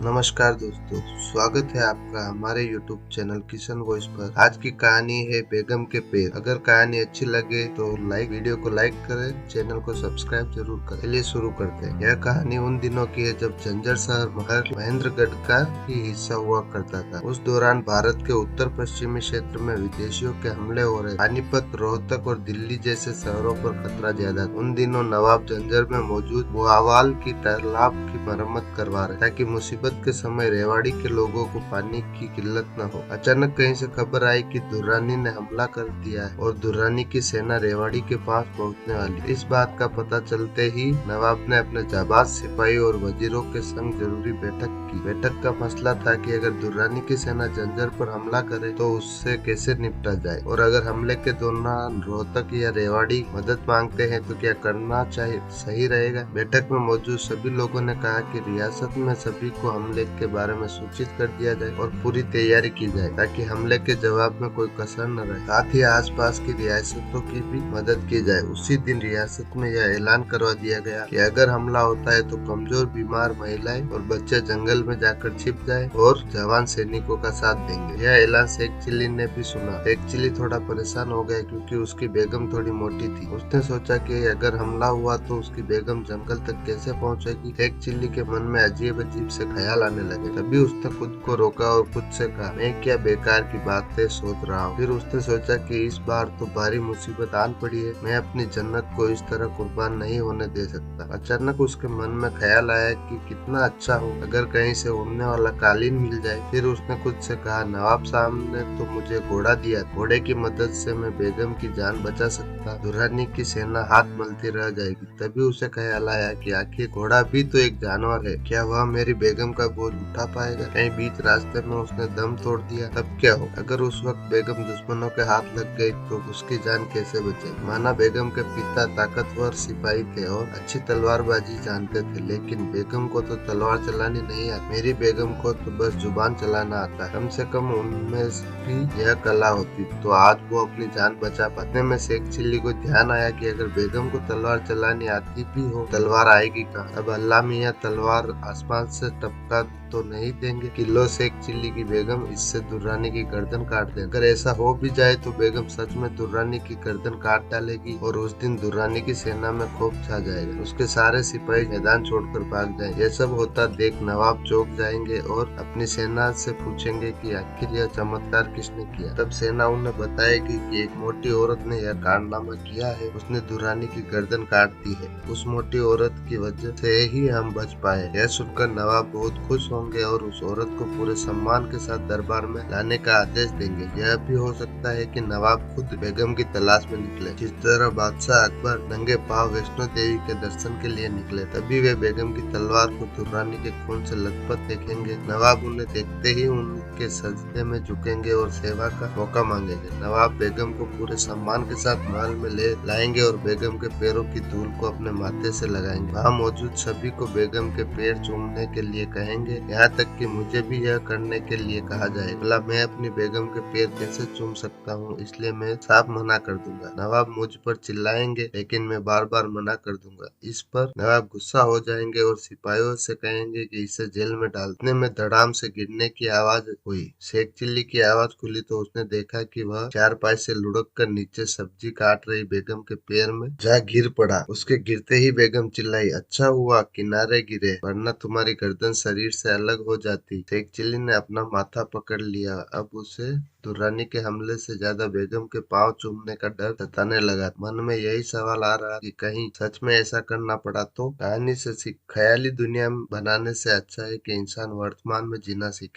नमस्कार दोस्तों, स्वागत है आपका हमारे YouTube चैनल किशन वॉइस पर। आज की कहानी है बेगम के पैर। अगर कहानी अच्छी लगे तो वीडियो को लाइक करें, चैनल को सब्सक्राइब जरूर करें। चलिए शुरू करते हैं। यह कहानी उन दिनों की है जब झज्जर शहर महेंद्रगढ़ का ही हिस्सा हुआ करता था। उस दौरान भारत के उत्तर पश्चिमी क्षेत्र में विदेशियों के हमले हो रहे। पानीपत, रोहतक और दिल्ली जैसे शहरों पर खतरा ज्यादा। उन दिनों नवाब झज्जर में मौजूद बुआवाल की तालाब की मरम्मत करवा रहे ताकि मुसीबत के समय रेवाड़ी के लोगों को पानी की किल्लत न हो। अचानक कहीं से खबर आई कि दुर्रानी ने हमला कर दिया है और दुर्रानी की सेना रेवाड़ी के पास पहुंचने वाली। इस बात का पता चलते ही नवाब ने अपने जाबाज सिपाही और वजीरों के संग जरूरी बैठक की। बैठक का मसला था कि अगर दुर्रानी की सेना झज्जर पर हमला करे तो उससे कैसे निपटा जाए, और अगर हमले के दौरान रोहतक या रेवाड़ी मदद मांगते हैं तो क्या करना चाहिए सही रहेगा। बैठक में मौजूद सभी लोगों ने कहा कि रियासत में सभी को हमले के बारे में सूचित कर दिया जाए और पूरी तैयारी की जाए ताकि हमले के जवाब में कोई कसर न रहे। साथ ही आसपास की रियासतों की भी मदद की जाए। उसी दिन रियासत में यह ऐलान करवा दिया गया कि अगर हमला होता है तो कमजोर, बीमार महिलाएं और बच्चे जंगल में जाकर छिप जाए और जवान सैनिकों का साथ देंगे। यह ऐलान शेख चिल्ली ने भी सुना। शेख चिल्ली थोड़ा परेशान हो गया क्योंकि उसकी बेगम थोड़ी मोटी थी। उसने सोचा कि अगर हमला हुआ तो उसकी बेगम जंगल तक कैसे पहुंचेगी। शेख चिल्ली के मन में अजीब अजीब से ख्याल आने लगे। तभी उसने खुद को रोका और खुद से कहा, मैं क्या बेकार की बातें सोच रहा हूँ। फिर उसने सोचा कि इस बार तो भारी मुसीबत आन पड़ी है, मैं अपनी जन्नत को इस तरह कुर्बान नहीं होने दे सकता। अचानक उसके मन में ख्याल आया कि कितना अच्छा हो अगर कहीं से उड़ने वाला कालीन मिल जाए। फिर उसने खुद से कहा, नवाब साहब ने तो मुझे घोड़ा दिया, घोड़े की मदद से मैं बेगम की जान बचा सकता, दुर्रानी की सेना हाथ मलती रह जाएगी। तभी उसे ख्याल आया कि आखिर घोड़ा भी तो एक जानवर है, क्या वह मेरी बेगम का बोझ उठा पाएगा। कहीं बीच रास्ते में उसने दम तोड़ दिया, तब क्या हो। अगर उस वक्त बेगम दुश्मनों के हाथ लग गई तो उसकी जान कैसे बचे। माना बेगम के पिता ताकतवर सिपाही थे और अच्छी तलवारबाजी जानते थे, लेकिन बेगम को तो तलवार चलानी नहीं आती। मेरी बेगम को तो बस जुबान चलाना आता है, कम से कम उनमें भी यह कला होती तो आज वो अपनी जान बचा पाते। में शेख चिल्ली को ध्यान आया कि अगर बेगम को तलवार चलानी आती भी हो, तलवार आएगी कहाँ। अब अल्लाह मियां तलवार आसमान से टपका तो नहीं देंगे कि लो शेख चिल्ली की बेगम इससे दुर्रानी की गर्दन काट दे। अगर ऐसा हो भी जाए तो बेगम सच में दुर्रानी की गर्दन काट डालेगी और उस दिन दुर्रानी की सेना में खौफ छा जाएगा। उसके सारे सिपाही मैदान छोड़कर भाग जाएंगे। यह सब होता देख नवाब चौंक जाएंगे और अपनी सेना से पूछेंगे कि आखिर यह चमत्कार किसने किया। तब सेना उन्हें बताएगी कि एक मोटी औरत ने यह कारनामा किया है, उसने दुर्रानी की गर्दन काट दी है। उस मोटी औरत की वजह से ही हम बच पाए। यह सुनकर नवाब बहुत खुश होंगे और उस औरत को पूरे सम्मान के साथ दरबार में लाने का आदेश देंगे। यह भी हो सकता है कि नवाब खुद बेगम की तलाश में निकले, जिस तरह बादशाह अकबर नंगे पांव वैष्णो देवी के दर्शन के लिए निकले। तभी वे बेगम की तलवार को दुर्रानी के खून से लथपथ देखेंगे। नवाब उन्हें देखते ही उनके सजदे में झुकेंगे और सेवा का मौका मांगेंगे। नवाब बेगम को पूरे सम्मान के साथ महल में ले लाएंगे और बेगम के पैरों की धूल को अपने माथे से लगाएंगे। वहाँ मौजूद सभी को बेगम के पैर चूमने के लिए कहेंगे, यहाँ तक कि मुझे भी यह करने के लिए कहा जाए। भला मैं अपनी बेगम के पैर कैसे चूम सकता हूँ, इसलिए मैं साफ मना कर दूंगा। नवाब मुझ पर चिल्लाएंगे लेकिन मैं बार बार मना कर दूंगा। इस पर नवाब गुस्सा हो जाएंगे और सिपाहियों से कहेंगे कि इसे जेल में डालने में धड़ाम से गिरने की आवाज हुई। शेख चिल्ली की आवाज खुली तो उसने देखा कि वह चारपाई से लुढ़क कर नीचे सब्जी काट रही बेगम के पैर में जा गिर पड़ा। उसके गिरते ही बेगम चिल्लाई, अच्छा हुआ किनारे गिरे, वरना तुम्हारी गर्दन शरीर से अलग हो जाती। शेख चिल्ली ने अपना माथा पकड़ लिया। अब उसे दुर्रानी के हमले से ज्यादा बेगम के पांव चूमने का डर सताने लगा। मन में यही सवाल आ रहा कि कहीं सच में ऐसा करना पड़ा तो। कहानी से ख्याली दुनिया बनाने से अच्छा है कि इंसान वर्तमान में जीना सीखे।